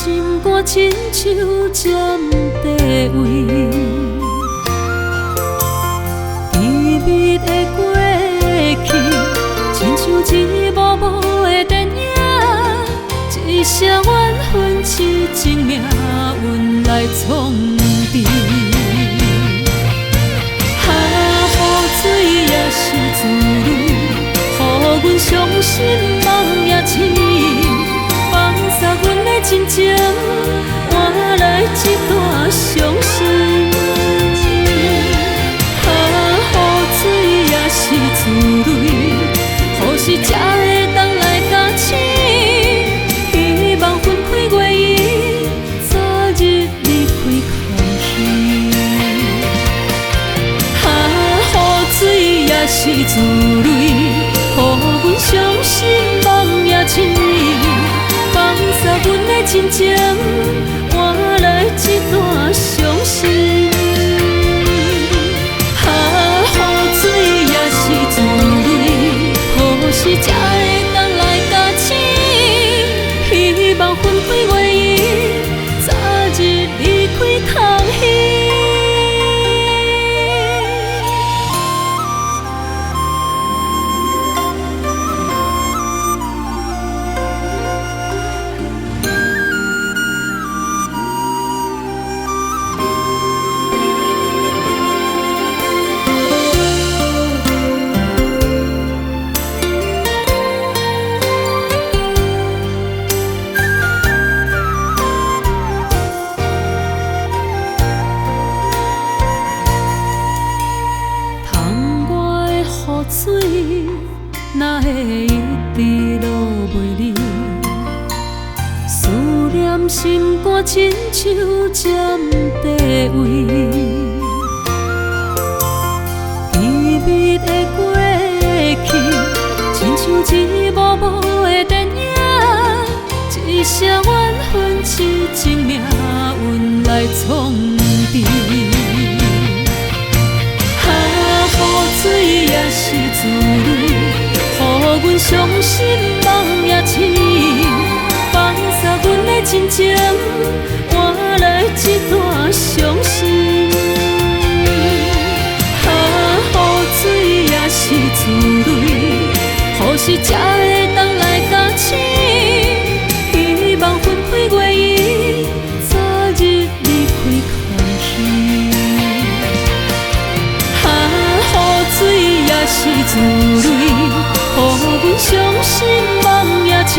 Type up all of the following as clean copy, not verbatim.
心肝亲像占地位，甜蜜的过去，亲像一幕幕的电影，一声缘分痴情命运来创治。雨水也是自泪，予阮伤心梦也醒，放下阮的真情，换来一段伤心。雨水也是自泪，何时才会当来甲醒？希望分开月圆，早日离开空虚。雨水也是自泪，予阮伤心梦也醒，放下阮的真情，换来一段伤心。雨水也是自泪，何时才会当来甲醒？希望分开月圆，早日离开空虚。雨水哪会一直落袂离？思念心肝亲像占地位，甜蜜的过去，亲像一幕幕的电影，一声缘分痴情命运来创治。雨水也是自泪，予阮伤心梦也醒，放下阮的真情，换来一段伤心。雨水也是自泪，何时才会当来甲醒？希望分开月圆，早日离开空虚。雨水也是自泪，予阮伤心梦也醒，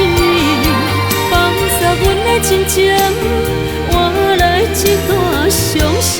放下阮的真情，换来一段伤心。